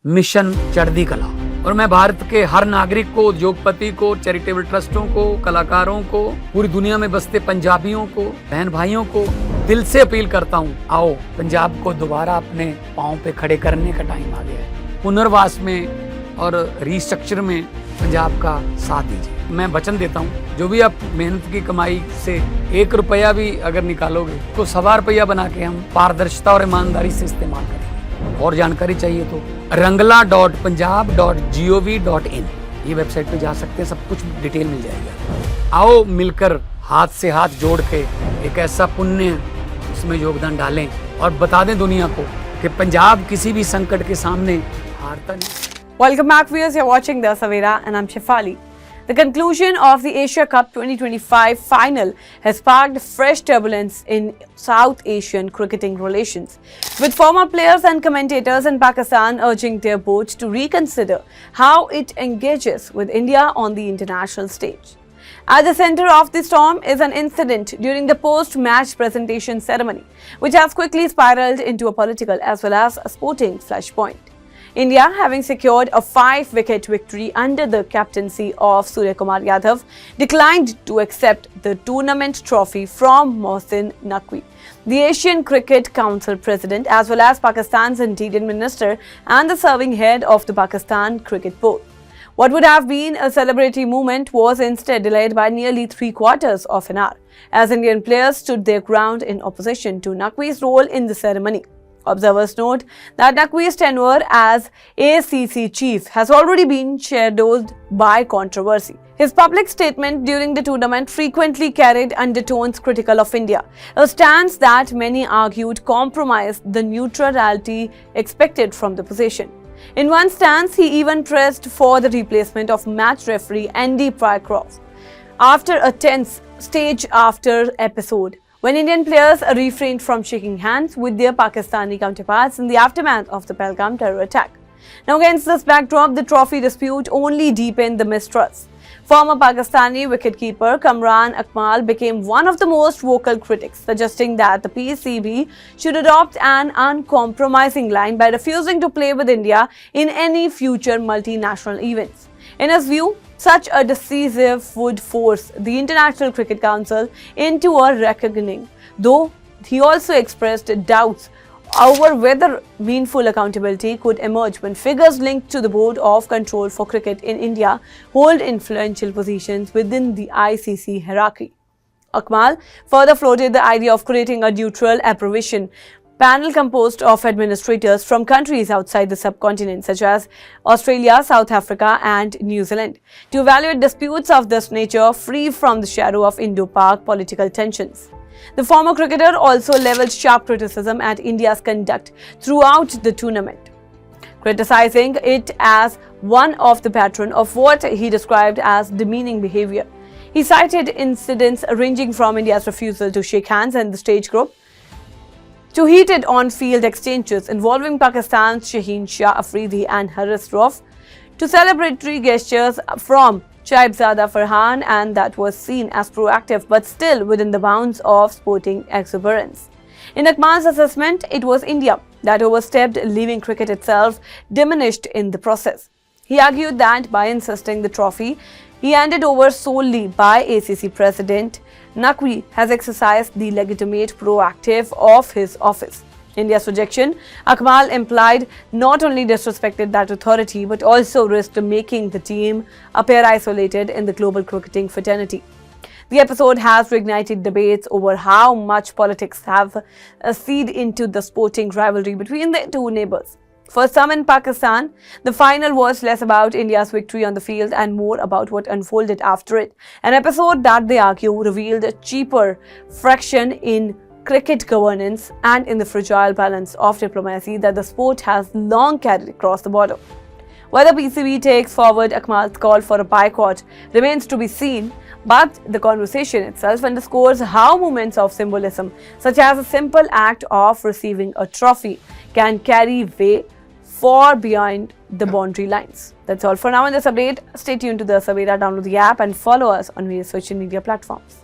Mission चढ़ती कला। और मैं भारत के हर नागरिक को, उद्योगपति को, चैरिटेबल ट्रस्टों को, कलाकारों को, पूरी दुनिया में बसते पंजाबियों को, बहन भाइयों को दिल से अपील करता हूँ, आओ पंजाब को दोबारा अपने पाँव पे खड़े करने का टाइम आ गया है। पुनर्वास में और रिस्ट्रक्चर में पंजाब का साथ दीजिए। मैं वचन देता हूँ, जो भी आप मेहनत की कमाई से 1 रुपया भी अगर निकालोगे तो 1.25 रुपया बना के हम पारदर्शिता और ईमानदारी से इस्तेमाल करेंगे। और जानकारी चाहिए तो rangla.punjab.gov.in ये वेबसाइट पे जा सकते हैं, सब कुछ डिटेल मिल जाएगा। आओ मिलकर हाथ से हाथ जोड़ के एक ऐसा पुण्य उसमें योगदान डालें और बता दें दुनिया को कि पंजाब किसी भी संकट के सामने हारता नहीं। Welcome back, viewers. You're watching the Savera and I'm Shefali. The conclusion of the Asia Cup 2025 final has sparked fresh turbulence in South Asian cricketing relations, with former players and commentators in Pakistan urging their board to reconsider how it engages with India on the international stage. At the center of the storm is an incident during the post-match presentation ceremony, which has quickly spiraled into a political as well as a sporting flashpoint. India, having secured a 5-wicket victory under the captaincy of Surya Kumar Yadav, declined to accept the tournament trophy from Mohsin Naqvi, the Asian Cricket Council president, as well as Pakistan's interior minister and the serving head of the Pakistan Cricket Board. What would have been a celebratory moment was instead delayed by nearly 3/4 of an hour, as Indian players stood their ground in opposition to Naqvi's role in the ceremony. Observers note that Naqvi's tenure as ACC chief has already been shadowed by controversy. His public statement during the tournament frequently carried undertones critical of India, a stance that many argued compromised the neutrality expected from the position. In one stance, he even pressed for the replacement of match referee Andy Pycroft after a tense stage-after episode, when Indian players refrained from shaking hands with their Pakistani counterparts in the aftermath of the Pahalgam terror attack. Now, against this backdrop, the trophy dispute only deepened the mistrust. Former Pakistani wicketkeeper Kamran Akmal became one of the most vocal critics, suggesting that the PCB should adopt an uncompromising line by refusing to play with India in any future multinational events. In his view, such a decisive would force the International Cricket Council into a reckoning, though he also expressed doubts over whether meaningful accountability could emerge when figures linked to the Board of Control for Cricket in India hold influential positions within the ICC hierarchy. Akmal further floated the idea of creating a neutral approbation panel composed of administrators from countries outside the subcontinent such as Australia, South Africa and New Zealand to evaluate disputes of this nature free from the shadow of Indo-Pak political tensions. The former cricketer also leveled sharp criticism at India's conduct throughout the tournament, criticizing it as one of the pattern of what he described as demeaning behavior. He cited incidents ranging from India's refusal to shake hands in the stage group to heated on-field exchanges involving Pakistan's Shaheen Shah Afridi and Haris Rauf, to celebratory gestures from Shaibzada Farhan, and that was seen as proactive but still within the bounds of sporting exuberance. In Akmal's assessment, it was India that overstepped, leaving cricket itself diminished in the process. He argued that by insisting the trophy he handed over solely by ACC President Naqvi has exercised the legitimate proactive of his office. India's rejection, Akmal implied, not only disrespected that authority but also risked making the team appear isolated in the global cricketing fraternity. The episode has reignited debates over how much politics have seeped into the sporting rivalry between the two neighbors. For some in Pakistan, the final was less about India's victory on the field and more about what unfolded after it, an episode that they argue revealed a cheaper fraction in cricket governance and in the fragile balance of diplomacy that the sport has long carried across the border. Whether PCB takes forward Akmal's call for a boycott remains to be seen, but the conversation itself underscores how moments of symbolism, such as a simple act of receiving a trophy, can carry weight far beyond the boundary lines. That's all for now in this update. Stay tuned to the Savera, download the app and follow us on various social media platforms.